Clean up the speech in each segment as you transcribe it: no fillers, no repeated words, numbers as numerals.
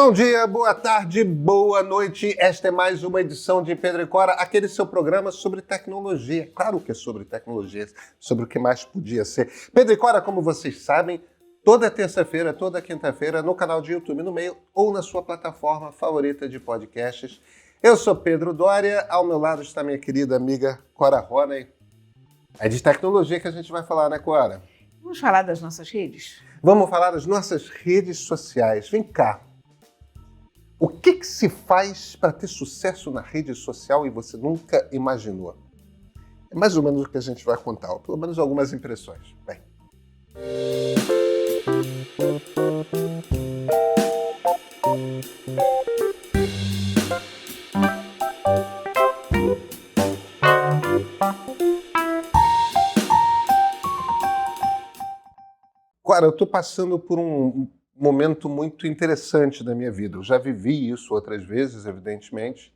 Bom dia, boa tarde, boa noite. Esta é mais uma edição de Pedro e Cora, aquele seu programa sobre tecnologia. Claro que é sobre tecnologia, sobre o que mais podia ser. Pedro e Cora, como vocês sabem, toda terça-feira, toda quinta-feira, no canal de YouTube, no Meio ou na sua plataforma favorita de podcasts. Eu sou Pedro Doria, ao meu lado está minha querida amiga Cora Roney. É de tecnologia que a gente vai falar, né, Cora? Vamos falar das nossas redes? Vamos falar das nossas redes sociais. Vem cá. O que se faz para ter sucesso na rede social e você nunca imaginou? É mais ou menos o que a gente vai contar, ou pelo menos algumas impressões. Bem. Cara, eu estou passando por um momento muito interessante da minha vida. Eu já vivi isso outras vezes, evidentemente,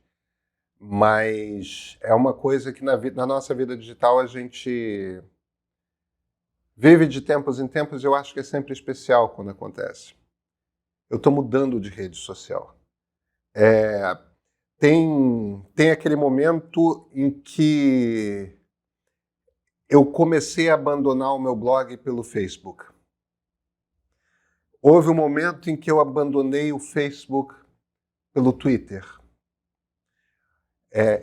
mas é uma coisa que na nossa vida digital a gente vive de tempos em tempos e eu acho que é sempre especial quando acontece. Eu estou mudando de rede social. Tem aquele momento em que eu comecei a abandonar o meu blog pelo Facebook. Houve um momento em que eu abandonei o Facebook pelo Twitter.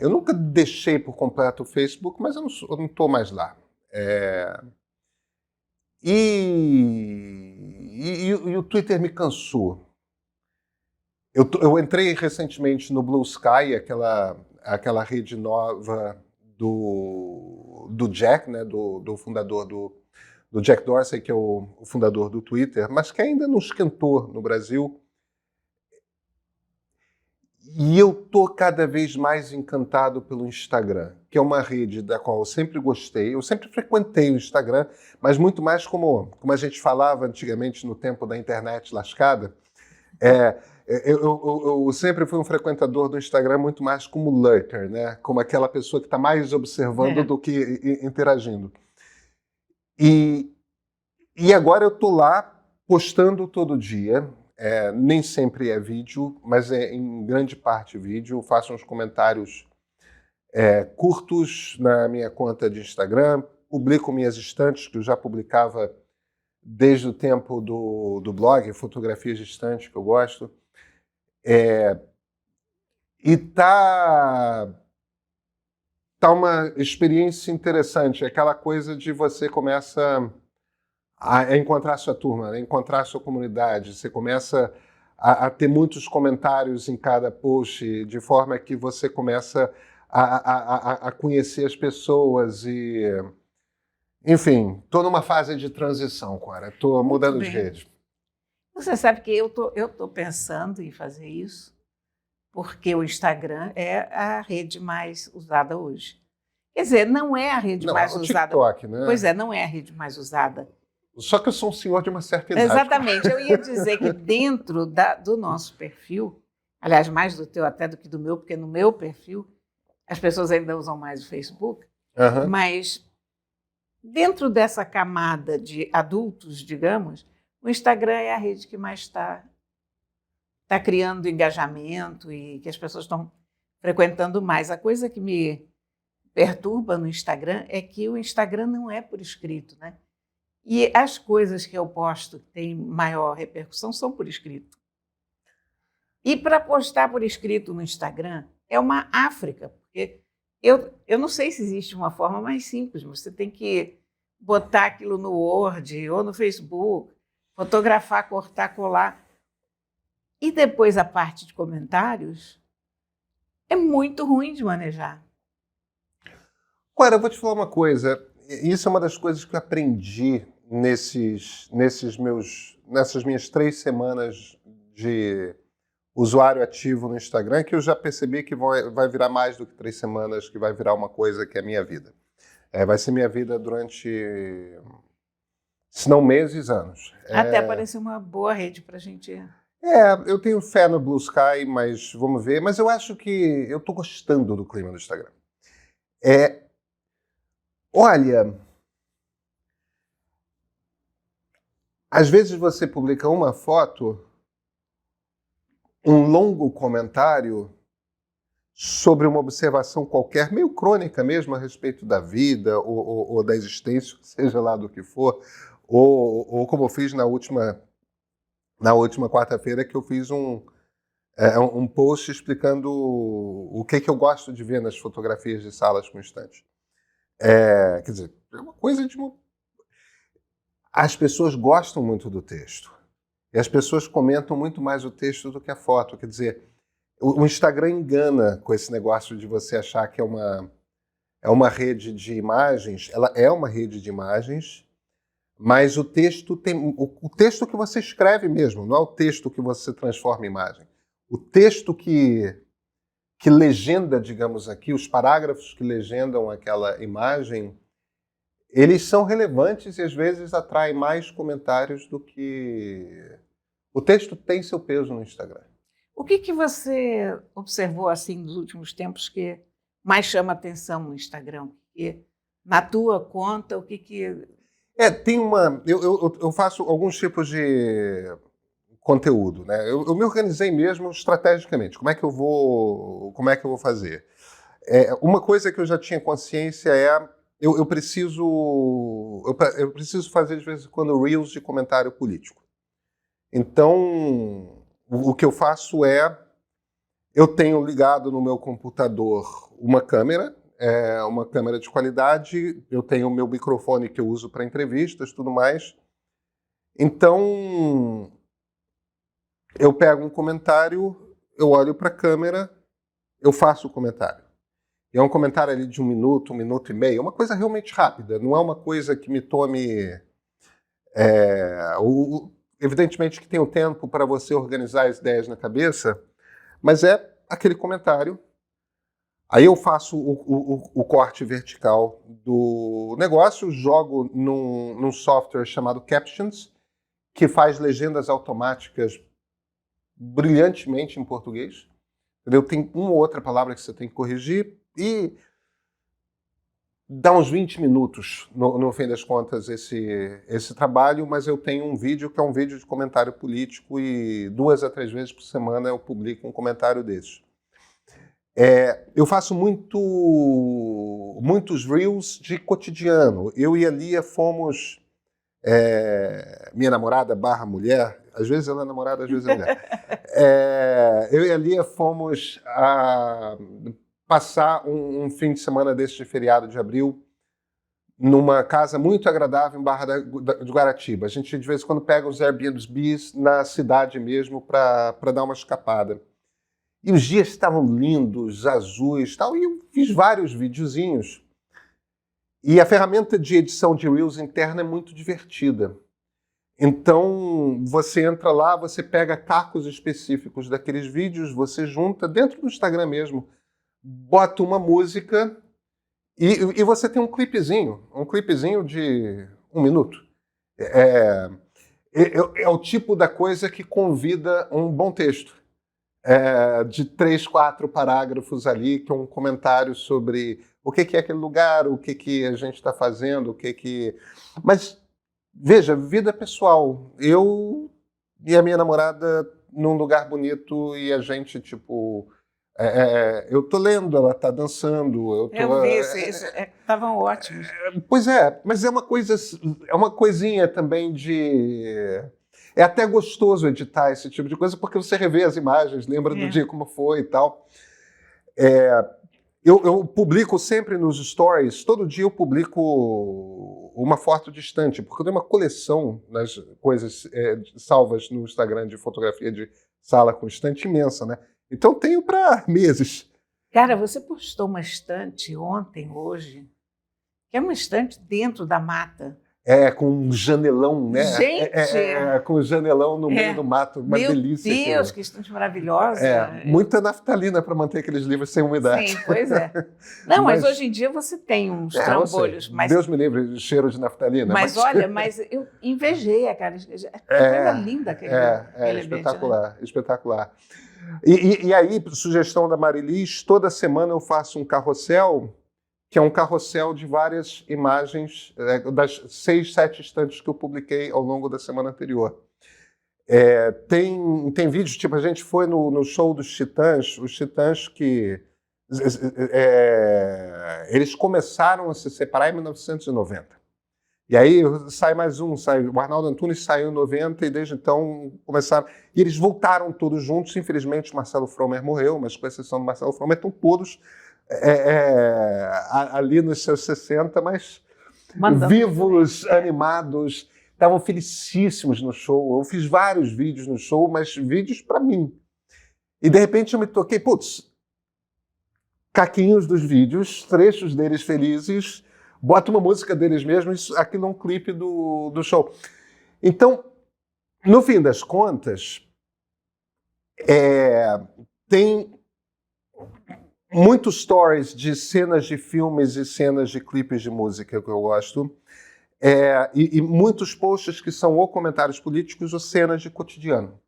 Eu nunca deixei por completo o Facebook, mas eu não estou mais lá. E o Twitter me cansou. Eu entrei recentemente no Blue Sky, aquela rede nova do Jack, né, do fundador do Jack Dorsey, que é o fundador do Twitter, mas que ainda não esquentou no Brasil. E eu estou cada vez mais encantado pelo Instagram, que é uma rede da qual eu sempre gostei. Eu sempre frequentei o Instagram, mas muito mais como a gente falava antigamente no tempo da internet lascada. Eu sempre fui um frequentador do Instagram muito mais como lurker, né? Como aquela pessoa que está mais observando do que interagindo. E agora eu estou lá postando todo dia. Nem sempre é vídeo, mas é em grande parte vídeo. Eu faço uns comentários curtos na minha conta de Instagram, publico minhas estantes, que eu já publicava desde o tempo do blog, fotografias de estante que eu gosto. E tá uma experiência interessante, aquela coisa de você começa a encontrar sua turma, a encontrar sua comunidade, você começa a ter muitos comentários em cada post, de forma que você começa a conhecer as pessoas e... Enfim, estou numa fase de transição, Cora. Estou mudando de rede. Você sabe que eu tô pensando em fazer isso, porque o Instagram é a rede mais usada hoje. Quer dizer, não é a rede mais usada. TikTok, né? Pois é, não é a rede mais usada. Só que eu sou um senhor de uma certa idade. Exatamente. Eu ia dizer que dentro do nosso perfil, aliás, mais do teu até do que do meu, porque no meu perfil as pessoas ainda usam mais o Facebook, mas dentro dessa camada de adultos, digamos, o Instagram é a rede que mais está criando engajamento e que as pessoas estão frequentando mais. A coisa que me perturba no Instagram é que o Instagram não é por escrito, né? E as coisas que eu posto que têm maior repercussão são por escrito. E para postar por escrito no Instagram é uma África, porque eu não sei se existe uma forma mais simples, você tem que botar aquilo no Word ou no Facebook, fotografar, cortar, colar. E depois a parte de comentários é muito ruim de manejar. Agora, eu vou te falar uma coisa. Isso é uma das coisas que eu aprendi nessas minhas 3 semanas de usuário ativo no Instagram, que eu já percebi que vai virar mais do que 3 semanas, que vai virar uma coisa que é a minha vida. Vai ser minha vida durante, se não meses, anos. Até parece uma boa rede para a gente... eu tenho fé no Blue Sky, mas vamos ver. Mas eu acho que eu estou gostando do clima do Instagram. Olha, às vezes você publica uma foto um longo comentário sobre uma observação qualquer, meio crônica mesmo, a respeito da vida ou da existência, seja lá do que for, ou como eu fiz na última quarta-feira, que eu fiz um post explicando o que eu gosto de ver nas fotografias de salas com estante. Quer dizer, é uma coisa de... As pessoas gostam muito do texto. E as pessoas comentam muito mais o texto do que a foto. Quer dizer, o Instagram engana com esse negócio de você achar que é uma rede de imagens. Ela é uma rede de imagens, mas o texto tem o texto que você escreve mesmo, não é o texto que você transforma em imagem. O texto que legenda, digamos aqui, os parágrafos que legendam aquela imagem, eles são relevantes e às vezes atraem mais comentários do que... O texto tem seu peso no Instagram. O que você observou assim nos últimos tempos que mais chama atenção no Instagram? E na tua conta, o que... tem uma... Eu faço alguns tipos de conteúdo, né? Eu me organizei mesmo estrategicamente. Como é que eu vou fazer? Uma coisa que eu já tinha consciência eu preciso fazer de vez em quando reels de comentário político. Então, o que eu faço eu tenho ligado no meu computador uma câmera de qualidade, eu tenho o meu microfone que eu uso para entrevistas, tudo mais. Então, eu pego um comentário, eu olho para a câmera, eu faço o comentário. E é um comentário ali de 1 minuto e meio, é uma coisa realmente rápida, não é uma coisa que me tome... Evidentemente que tem o tempo para você organizar as ideias na cabeça, mas é aquele comentário. Aí eu faço o corte vertical do negócio, jogo num software chamado Captions, que faz legendas automáticas brilhantemente em português. Entendeu? Tem uma ou outra palavra que você tem que corrigir e dá uns 20 minutos, no fim das contas, esse trabalho, mas eu tenho um vídeo que é um vídeo de comentário político e 2 a 3 vezes por semana eu publico um comentário desses. Eu faço muitos reels de cotidiano. Eu e a Lia fomos... minha namorada / mulher, às vezes ela é namorada, às vezes é mulher. Eu e a Lia fomos passar um fim de semana desse de feriado de abril numa casa muito agradável em Barra de Guaratiba. A gente de vez em quando pega os Airbnbs na cidade mesmo para dar uma escapada. E os dias estavam lindos, azuis, tal, e eu fiz vários videozinhos. E a ferramenta de edição de Reels interna é muito divertida. Então, você entra lá, você pega cacos específicos daqueles vídeos, você junta dentro do Instagram mesmo, bota uma música e você tem um clipezinho de 1 minuto. É o tipo da coisa que convida um bom texto. De 3, 4 parágrafos ali, que é um comentário sobre o que é aquele lugar, o que a gente está fazendo, Mas, veja, vida pessoal. Eu e a minha namorada num lugar bonito e a gente, tipo... eu tô lendo, ela tá dançando. Eu vi estavam ótimos. Pois mas é uma coisinha também de... É até gostoso editar esse tipo de coisa, porque você revê as imagens, lembra do dia como foi e tal. Eu publico sempre nos stories, todo dia eu publico uma foto de estante, porque eu tenho uma coleção das coisas salvas no Instagram de fotografia de sala com estante imensa, né? Então tenho para meses. Cara, você postou uma estante ontem, hoje, que é uma estante dentro da mata. Com um janelão, né? Gente! Com um janelão no meio do mato, uma delícia. Meu Deus, que estante maravilhosa! Muita naftalina para manter aqueles livros sem umidade. Sim, pois é. Não, mas hoje em dia você tem uns trambolhos. Deus me livre, cheiro de naftalina. Mas olha, eu invejei, cara. Coisa linda aquele espetacular, né? Espetacular. E aí, sugestão da Marilis, toda semana eu faço um carrossel, que é um carrossel de várias imagens das 6, 7 estantes que eu publiquei ao longo da semana anterior. Tem vídeos, tipo, a gente foi no show dos Titãs, os Titãs que eles começaram a se separar em 1990. E aí sai mais um, o Arnaldo Antunes saiu em 90 e desde então começaram. E eles voltaram todos juntos. Infelizmente, o Marcelo Fromer morreu, mas com exceção do Marcelo Fromer, estão todos ali nos seus 60, mas vivos, animados, estavam felicíssimos no show. Eu fiz vários vídeos no show, mas vídeos para mim. E de repente eu me toquei, putz, caquinhos dos vídeos, trechos deles felizes. Bota uma música deles mesmos aqui num clipe do show. Então, no fim das contas, tem muitos stories de cenas de filmes e cenas de clipes de música que eu gosto, e muitos posts que são ou comentários políticos ou cenas de cotidiano.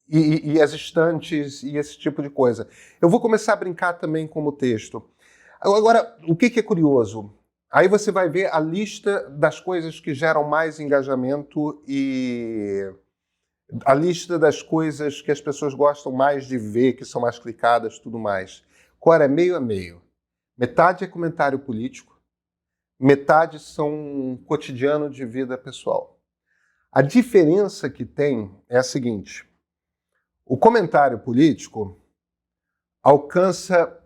E as estantes e esse tipo de coisa. Eu vou começar a brincar também com o texto. Agora, o que é curioso? Aí você vai ver a lista das coisas que geram mais engajamento e a lista das coisas que as pessoas gostam mais de ver, que são mais clicadas, tudo mais. Agora, é meio a meio. Metade é comentário político, metade são cotidiano de vida pessoal. A diferença que tem é a seguinte: o comentário político alcança...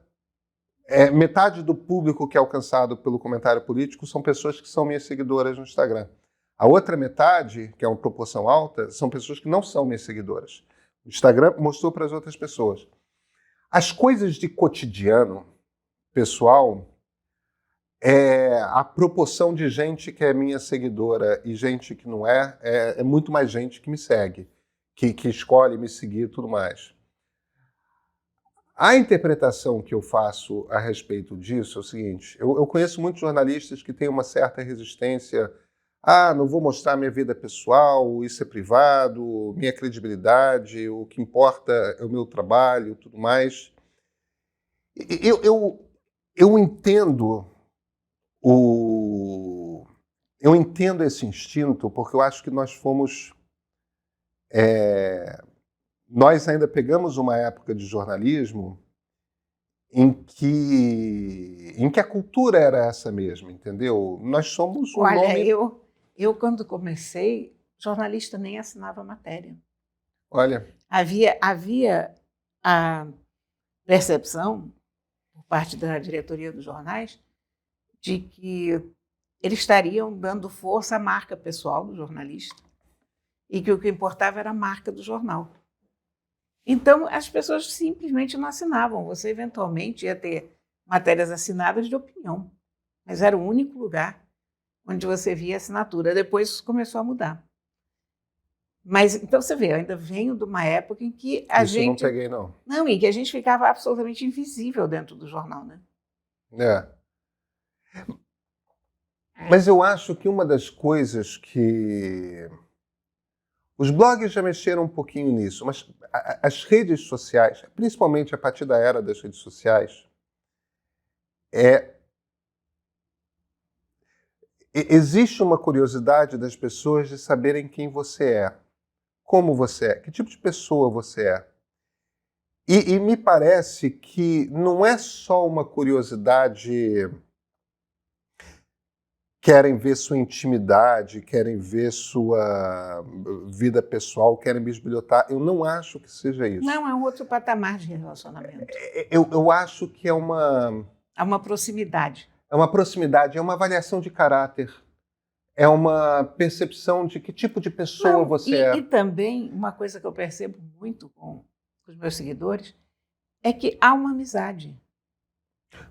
metade do público que é alcançado pelo comentário político são pessoas que são minhas seguidoras no Instagram. A outra metade, que é uma proporção alta, são pessoas que não são minhas seguidoras. O Instagram mostrou para as outras pessoas. As coisas de cotidiano, pessoal, a proporção de gente que é minha seguidora e gente que não é muito mais gente que me segue, que escolhe me seguir e tudo mais. A interpretação que eu faço a respeito disso é o seguinte: eu conheço muitos jornalistas que têm uma certa resistência. Não vou mostrar minha vida pessoal, isso é privado, minha credibilidade, o que importa é o meu trabalho, tudo mais. Eu entendo eu entendo esse instinto porque eu acho que nós fomos... Nós ainda pegamos uma época de jornalismo em que a cultura era essa mesma, entendeu? Nós somos um nome... Eu quando comecei, jornalista nem assinava matéria. Olha. Havia a percepção, por parte da diretoria dos jornais, de que eles estariam dando força à marca pessoal do jornalista e que o que importava era a marca do jornal. Então, as pessoas simplesmente não assinavam. Você, eventualmente, ia ter matérias assinadas de opinião, mas era o único lugar onde você via assinatura. Depois isso começou a mudar. Mas, então, você vê, eu ainda venho de uma época em que a gente... Isso não peguei, não. Não, em que a gente ficava absolutamente invisível dentro do jornal, né? Mas eu acho que uma das coisas que... Os blogs já mexeram um pouquinho nisso, mas as redes sociais, principalmente a partir da era das redes sociais, existe uma curiosidade das pessoas de saberem quem você é, como você é, que tipo de pessoa você é. E me parece que não é só uma curiosidade... Querem ver sua intimidade, querem ver sua vida pessoal, querem bisbilhotar. Eu não acho que seja isso. Não, é um outro patamar de relacionamento. Eu acho que é uma... É uma proximidade. É uma proximidade, é uma avaliação de caráter. É uma percepção de que tipo de pessoa você é. E também, uma coisa que eu percebo muito com os meus seguidores, é que há uma amizade.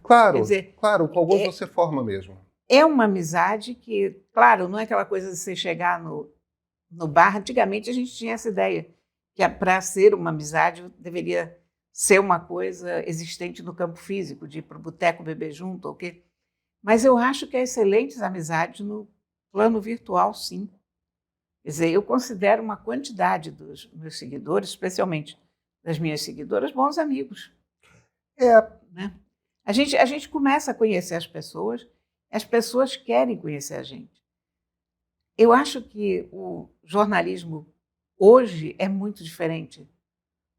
Claro, claro, com alguns você forma mesmo. É uma amizade que, claro, não é aquela coisa de você chegar no bar. Antigamente a gente tinha essa ideia, que para ser uma amizade deveria ser uma coisa existente no campo físico, de ir para o boteco beber junto, ou o quê. Mas eu acho que há excelentes amizades no plano virtual, sim. Quer dizer, eu considero uma quantidade dos meus seguidores, especialmente das minhas seguidoras, bons amigos. Né? A gente começa a conhecer as pessoas querem conhecer a gente. Eu acho que o jornalismo hoje é muito diferente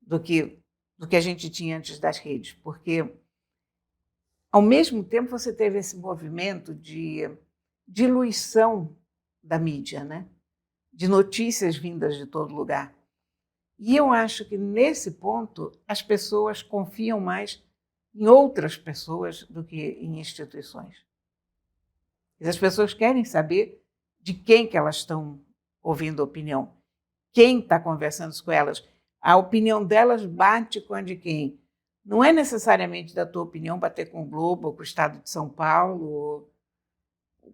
do que a gente tinha antes das redes, porque, ao mesmo tempo, você teve esse movimento de diluição da mídia, né? De notícias vindas de todo lugar. E eu acho que, nesse ponto, as pessoas confiam mais em outras pessoas do que em instituições. As pessoas querem saber de quem que elas estão ouvindo opinião, quem está conversando com elas. A opinião delas bate com a de quem? Não é necessariamente da tua opinião bater com o Globo, ou com o Estado de São Paulo, ou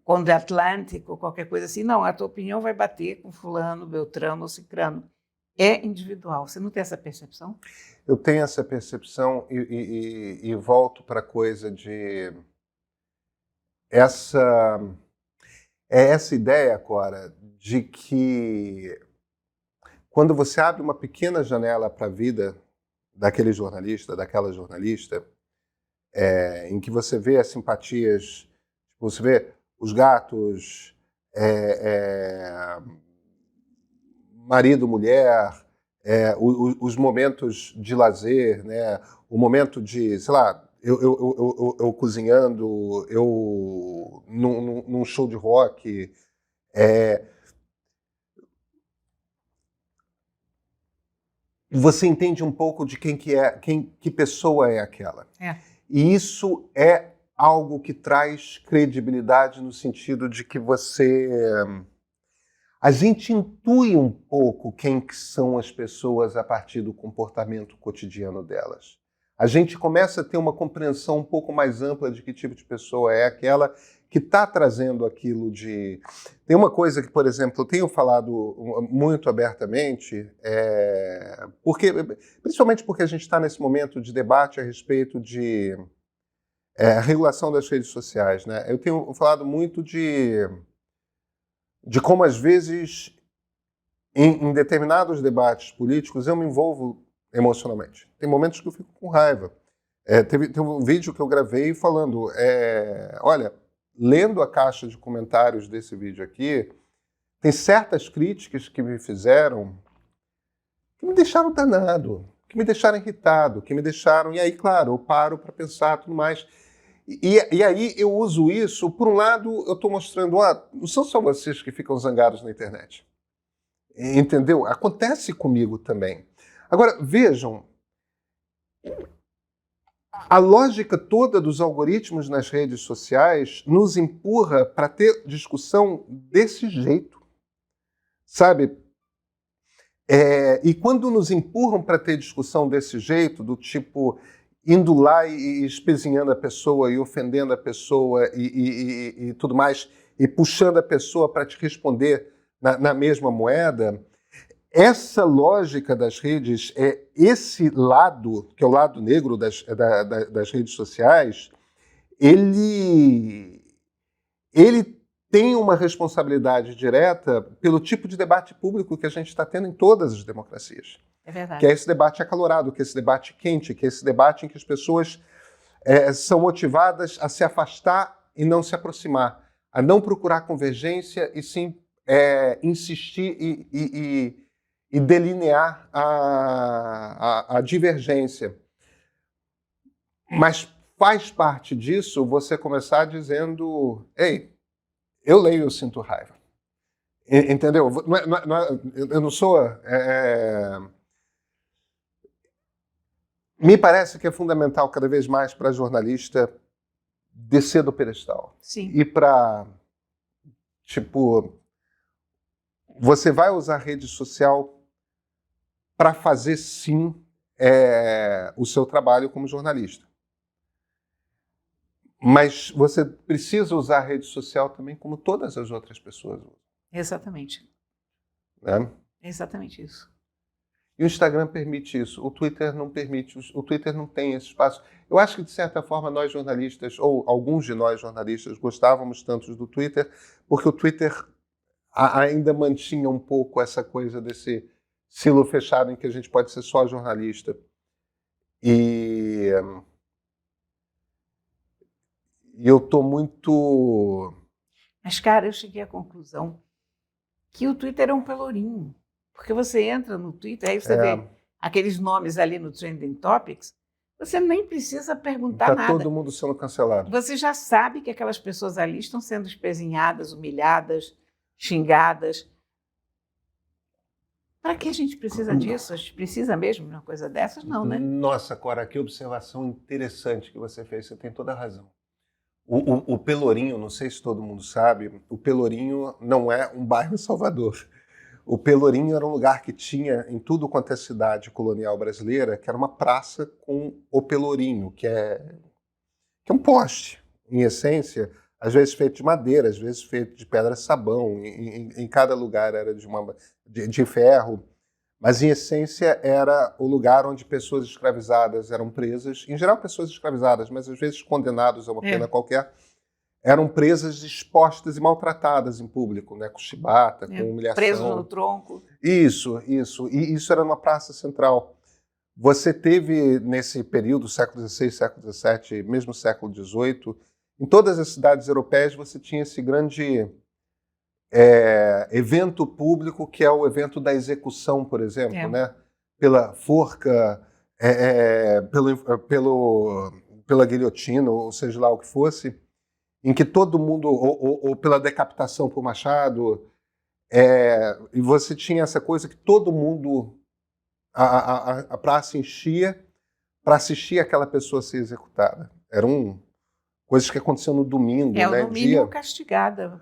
com o The Atlantic, ou qualquer coisa assim. Não, a tua opinião vai bater com fulano, beltrano ou cicrano. É individual. Você não tem essa percepção? Eu tenho essa percepção e volto para a coisa de... essa ideia, Cora, de que quando você abre uma pequena janela para a vida daquele jornalista, daquela jornalista, em que você vê as simpatias, você vê os gatos, marido, mulher, os momentos de lazer, né? O momento de, sei lá, eu cozinhando, eu num show de rock. Você entende um pouco de quem que é, que pessoa é aquela. E isso é algo que traz credibilidade no sentido de que a gente intui um pouco quem que são as pessoas a partir do comportamento cotidiano delas. A gente começa a ter uma compreensão um pouco mais ampla de que tipo de pessoa é aquela que está trazendo aquilo de... Tem uma coisa que, por exemplo, eu tenho falado muito abertamente, principalmente porque a gente está nesse momento de debate a respeito de regulação das redes sociais, né? Eu tenho falado muito de como, às vezes, em determinados debates políticos, eu me envolvo emocionalmente. Tem momentos que eu fico com raiva. Teve um vídeo que eu gravei falando, olha, lendo a caixa de comentários desse vídeo aqui, tem certas críticas que me fizeram que me deixaram danado, que me deixaram irritado, que me deixaram... E aí, claro, eu paro para pensar tudo mais... E aí eu uso isso, por um lado, eu estou mostrando, não são só vocês que ficam zangados na internet. Entendeu? Acontece comigo também. Agora, vejam, a lógica toda dos algoritmos nas redes sociais nos empurra para ter discussão desse jeito. Sabe? E quando nos empurram para ter discussão desse jeito, do tipo... indo lá e espezinhando a pessoa e ofendendo a pessoa e tudo mais, e puxando a pessoa para te responder na mesma moeda, essa lógica das redes, esse lado, que é o lado negro das redes sociais, ele tem uma responsabilidade direta pelo tipo de debate público que a gente está tendo em todas as democracias. É verdade. Que é esse debate acalorado, que é esse debate quente, que é esse debate em que as pessoas são motivadas a se afastar e não se aproximar, a não procurar convergência e sim insistir e delinear a divergência. Mas faz parte disso você começar dizendo, ei, eu leio e eu sinto raiva. Entendeu? Eu não sou... Me parece que é fundamental cada vez mais para jornalista descer do pedestal. Sim. E para, você vai usar rede social para fazer, sim, o seu trabalho como jornalista. Mas você precisa usar a rede social também como todas as outras pessoas usam. Exatamente. Né? É exatamente isso. E o Instagram permite isso, o Twitter não permite, o Twitter não tem esse espaço. Eu acho que, de certa forma, nós jornalistas, ou alguns de nós jornalistas, gostávamos tanto do Twitter, porque o Twitter ainda mantinha um pouco essa coisa desse silo fechado em que a gente pode ser só jornalista. E eu estou muito... Mas, cara, eu cheguei à conclusão que o Twitter é um pelourinho. Porque você entra no Twitter, aí você vê aqueles nomes ali no Trending Topics, você nem precisa perguntar nada. Está todo mundo sendo cancelado. Você já sabe que aquelas pessoas ali estão sendo espezinhadas, humilhadas, xingadas. Para que a gente precisa disso? A gente precisa mesmo de uma coisa dessas? Não, né? Nossa, Cora, que observação interessante que você fez. Você tem toda a razão. O Pelourinho, não sei se todo mundo sabe, o Pelourinho não é um bairro em Salvador. O Pelourinho era um lugar que tinha em tudo quanto é cidade colonial brasileira, que era uma praça com o Pelourinho, que é um poste, em essência, às vezes feito de madeira, às vezes feito de pedra-sabão, em cada lugar era de ferro, mas em essência era o lugar onde pessoas escravizadas eram presas, em geral pessoas escravizadas, mas às vezes condenados a uma pena qualquer, eram presas expostas e maltratadas em público, né, com chibata, com humilhação. Preso no tronco. Isso. E isso era numa praça central. Você teve, nesse período, século XVI, século XVII, mesmo século XVIII, em todas as cidades europeias você tinha esse grande evento público, que é o evento da execução, por exemplo, né? Pela forca, pela guilhotina, ou seja lá o que fosse, em que todo mundo, ou pela decapitação por machado, e você tinha essa coisa que todo mundo, a praça enchia para assistir aquela pessoa ser executada. Eram coisas que aconteciam no domingo, ou né? No mínimo castigada.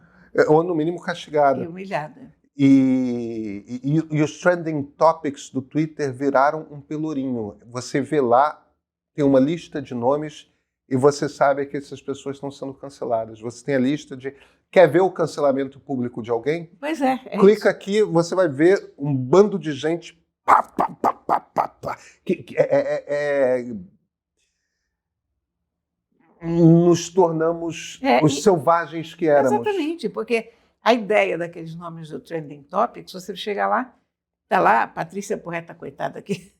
Ou no mínimo castigada. E humilhada. E os trending topics do Twitter viraram um pelourinho. Você vê lá, tem uma lista de nomes e você sabe que essas pessoas estão sendo canceladas. Você tem a lista de... Quer ver o cancelamento público de alguém? Pois é. Clica isso. aqui, você vai ver um bando de gente... Nos tornamos os selvagens que éramos. Exatamente, porque a ideia daqueles nomes do Trending Topics, você chega lá, está lá a Patrícia Porreta, coitada aqui.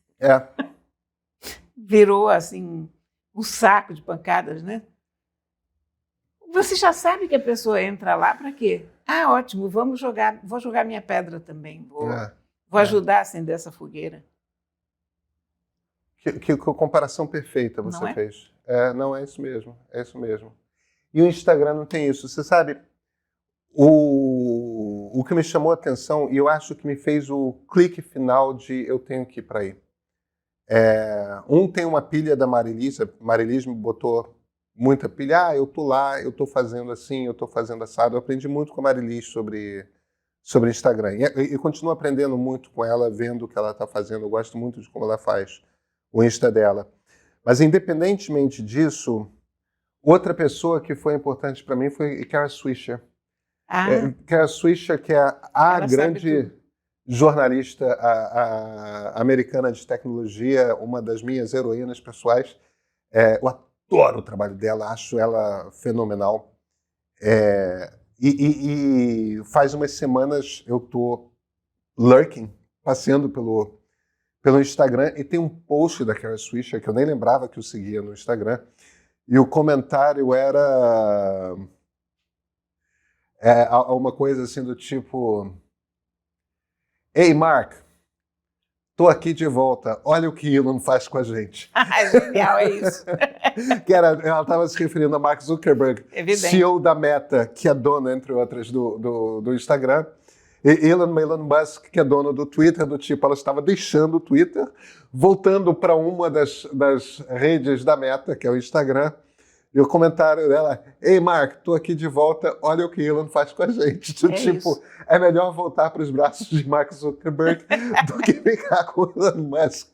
Virou assim um saco de pancadas, né? Você já sabe que a pessoa entra lá para quê? Ah, ótimo, vou jogar minha pedra também, vou ajudar a acender essa fogueira. Que comparação perfeita você fez. Não, é isso mesmo, é isso mesmo. E o Instagram não tem isso. Você sabe, o que me chamou a atenção, e eu acho que me fez o clique final de eu tenho que ir para aí. Tem uma pilha da Marilis me botou muita pilha. Eu tô lá, eu tô fazendo assim, eu tô fazendo assado. Eu aprendi muito com a Marilis sobre Instagram. E continuo aprendendo muito com ela, vendo o que ela está fazendo. Eu gosto muito de como ela faz o Insta dela. Mas, independentemente disso, outra pessoa que foi importante para mim foi Kara Swisher. Kara Swisher, que é a grande jornalista americana de tecnologia, uma das minhas heroínas pessoais. Eu adoro o trabalho dela, acho ela fenomenal. E faz umas semanas eu estou lurking, passeando pelo Instagram, e tem um post da Kara Swisher que eu nem lembrava que eu seguia no Instagram, e o comentário era uma coisa assim do tipo: Ei, Mark, tô aqui de volta, olha o que Elon faz com a gente. Genial, é isso. Ela estava se referindo a Mark Zuckerberg, Evidente. CEO da Meta, que é dona, entre outras, do Instagram. E Elon Musk, que é dono do Twitter, do tipo, ela estava deixando o Twitter, voltando para uma das redes da Meta, que é o Instagram, e o comentário dela: Ei, Mark, tô aqui de volta, olha o que Elon faz com a gente. Isso. É melhor voltar para os braços de Mark Zuckerberg do que ficar com o Elon Musk.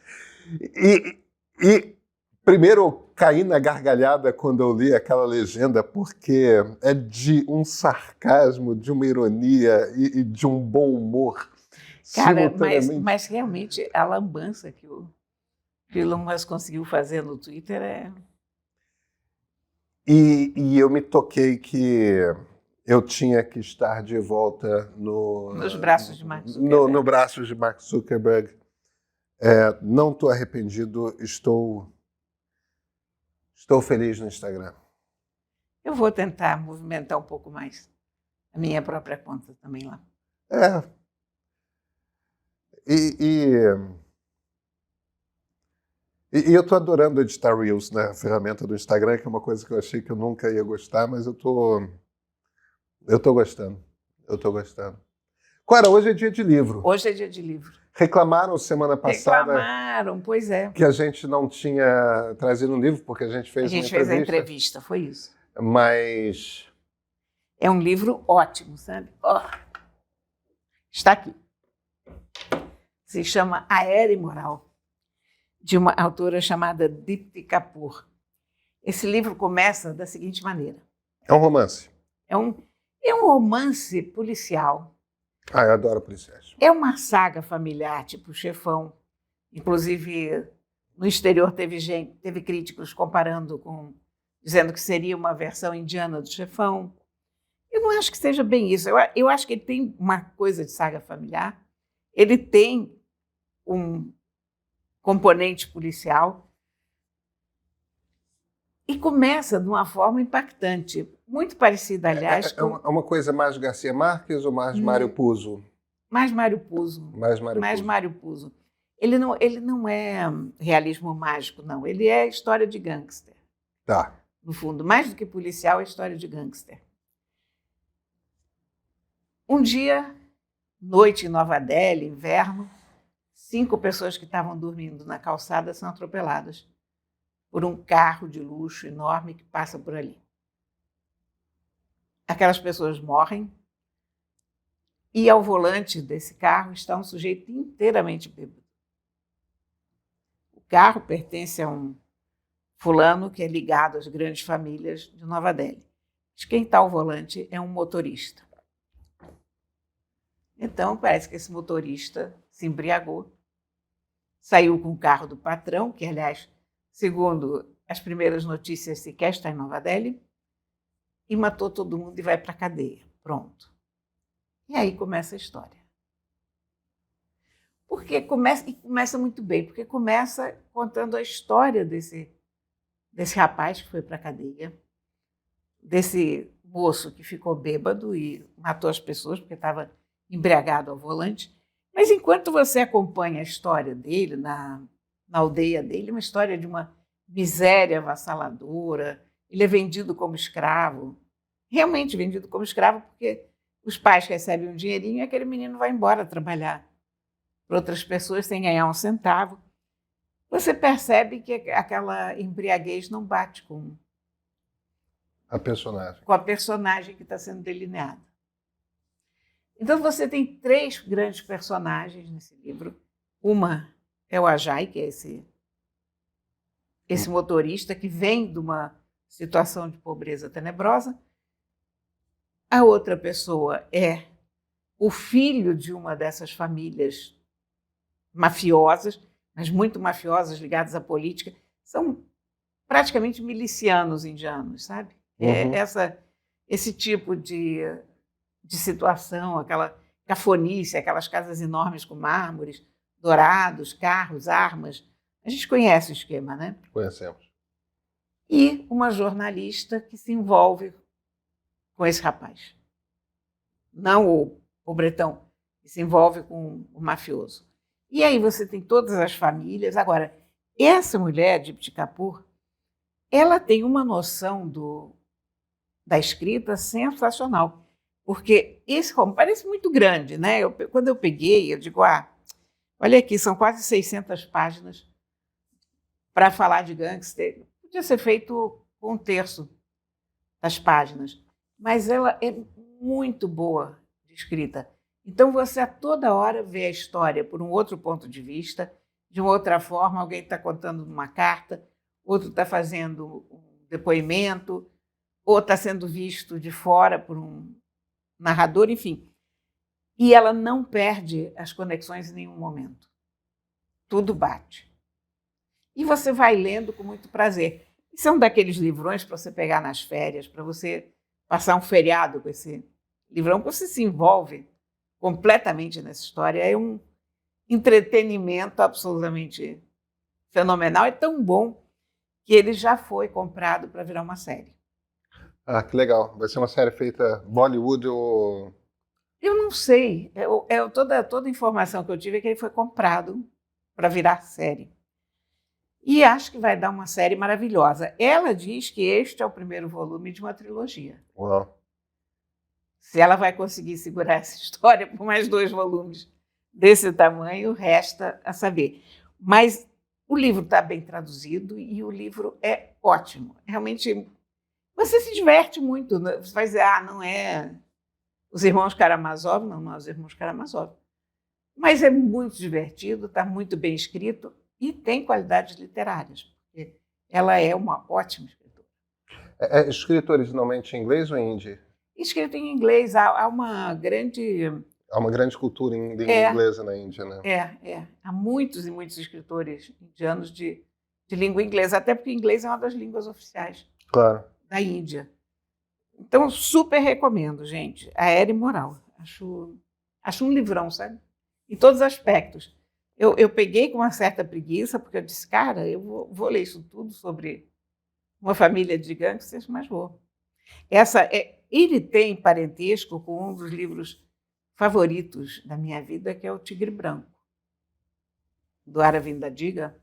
E primeiro eu caí na gargalhada quando eu li aquela legenda, porque é de um sarcasmo, de uma ironia e de um bom humor. Cara, mas realmente a lambança que o Elon Musk conseguiu fazer no Twitter é... E eu me toquei que eu tinha que estar de volta nos braços de Mark Zuckerberg. No braços de Mark Zuckerberg. Não estou arrependido, estou feliz no Instagram. Eu vou tentar movimentar um pouco mais a minha própria conta também lá. E eu estou adorando editar Reels, né? A ferramenta do Instagram, que é uma coisa que eu achei que eu nunca ia gostar, mas eu tô gostando. Eu tô gostando. Cora, hoje é dia de livro. Hoje é dia de livro. Reclamaram semana passada. Reclamaram, pois é. Que a gente não tinha trazido um livro, porque a gente fez uma entrevista. A gente fez a entrevista, foi isso. Mas... É um livro ótimo, sabe? Oh. Está aqui. Se chama A Era Imoral, de uma autora chamada Deepti Kapoor. Esse livro começa da seguinte maneira. É um romance? É um romance policial. Ah, eu adoro policiais. É uma saga familiar, tipo Chefão. Inclusive, no exterior teve críticos comparando dizendo que seria uma versão indiana do Chefão. Eu não acho que seja bem isso. Eu acho que ele tem uma coisa de saga familiar. Ele tem um componente policial e começa de uma forma impactante, muito parecida, aliás. É uma coisa mais Garcia Marques ou mais Mário Puzo? Mais Mário Puzo. Mais Mário Puzo. Ele não é realismo mágico, não. Ele é história de gangster. Tá. No fundo, mais do que policial, é história de gangster. Um dia, noite em Nova Delhi, inverno, 5 pessoas que estavam dormindo na calçada são atropeladas por um carro de luxo enorme que passa por ali. Aquelas pessoas morrem e ao volante desse carro está um sujeito inteiramente bêbado. O carro pertence a um fulano que é ligado às grandes famílias de Nova Delhi. Mas quem está ao volante é um motorista. Então, parece que esse motorista se embriagou, saiu com o carro do patrão, que, aliás, segundo as primeiras notícias, sequer está em Nova Delhi, e matou todo mundo e vai para a cadeia. Pronto. E aí começa a história. Começa muito bem, porque começa contando a história desse rapaz que foi para a cadeia, desse moço que ficou bêbado e matou as pessoas porque estava embriagado ao volante. Mas enquanto você acompanha a história dele, na aldeia dele, uma história de uma miséria avassaladora, ele é vendido como escravo, realmente vendido como escravo, porque os pais recebem um dinheirinho e aquele menino vai embora trabalhar para outras pessoas sem ganhar um centavo. Você percebe que aquela embriaguez não bate com a personagem. Com a personagem que está sendo delineada. Então você tem 3 grandes personagens nesse livro. Uma é o Ajay, que é esse motorista que vem de uma situação de pobreza tenebrosa. A outra pessoa é o filho de uma dessas famílias mafiosas, mas muito mafiosas, ligadas à política. São praticamente milicianos indianos, sabe? Uhum. Esse tipo de situação, aquela cafonice, aquelas casas enormes com mármores, dourados, carros, armas. A gente conhece o esquema, né? Conhecemos. E uma jornalista que se envolve com esse rapaz. Não o pobretão, que se envolve com o mafioso. E aí você tem todas as famílias. Agora, essa mulher, Deepti Kapoor, ela tem uma noção da escrita sensacional. Porque esse romance parece muito grande, né? Quando eu peguei, eu digo, olha aqui, são quase 600 páginas para falar de gangster. Podia ser feito com 1/3 das páginas. Mas ela é muito boa de escrita. Então, você a toda hora vê a história por um outro ponto de vista, de uma outra forma. Alguém está contando uma carta, outro está fazendo um depoimento, ou está sendo visto de fora por um narrador, enfim. E ela não perde as conexões em nenhum momento. Tudo bate. E você vai lendo com muito prazer. E são daqueles livrões para você pegar nas férias, para você passar um feriado com esse livrão, que você se envolve completamente nessa história. É um entretenimento absolutamente fenomenal. É tão bom que ele já foi comprado para virar uma série. Ah, que legal. Vai ser uma série feita Bollywood ou Eu não sei. Toda a informação que eu tive é que ele foi comprado para virar série. E acho que vai dar uma série maravilhosa. Ela diz que este é o primeiro volume de uma trilogia. Uau. Se ela vai conseguir segurar essa história por mais 2 volumes desse tamanho, resta a saber. Mas o livro está bem traduzido e o livro é ótimo. Realmente, você se diverte muito. Você vai dizer, não é Os Irmãos Karamazov, não é Os Irmãos Karamazov. Mas é muito divertido, está muito bem escrito e tem qualidades literárias, porque ela é uma ótima escritora. É escrito originalmente em inglês ou em hindi? Escrito em inglês, há uma grande... Há uma grande cultura em língua inglesa na Índia, né? Há muitos e muitos escritores indianos de língua inglesa, até porque inglês é uma das línguas oficiais da Índia. Então, super recomendo, gente. A Era Imoral. Acho um livrão, sabe? Em todos os aspectos. Eu peguei com uma certa preguiça, porque eu disse, cara, eu vou ler isso tudo sobre uma família de gangsters, mas vou. Ele tem parentesco com um dos livros favoritos da minha vida, que é O Tigre Branco, do Aravind Adiga.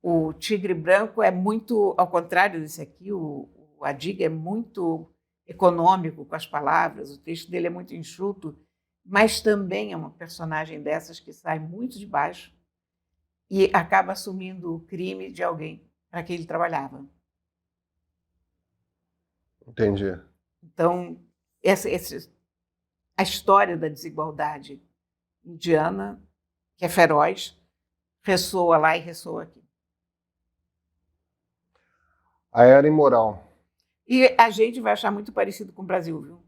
O Tigre Branco é muito, ao contrário desse aqui, o Adiga é muito econômico com as palavras, o texto dele é muito enxuto, mas também é uma personagem dessas que sai muito de baixo e acaba assumindo o crime de alguém para quem ele trabalhava. Entendi. Então, a história da desigualdade indiana, que é feroz, ressoa lá e ressoa aqui. A Era Imoral. E a gente vai achar muito parecido com o Brasil, viu?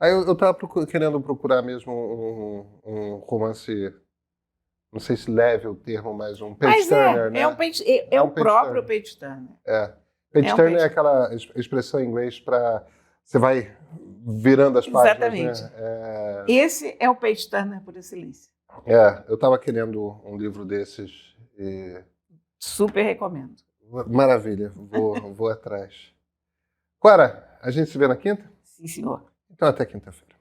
Aí eu estava querendo procurar mesmo um romance, não sei se leve o termo, mas um page-turner, né? É o próprio page-turner. Page turner é aquela expressão em inglês para você vai virando as páginas. Exatamente. Né? Esse é o page-turner por excelência. Eu estava querendo um livro desses. Super recomendo. Maravilha, vou atrás. Cora, a gente se vê na quinta? Sim, senhor. Então até quinta-feira.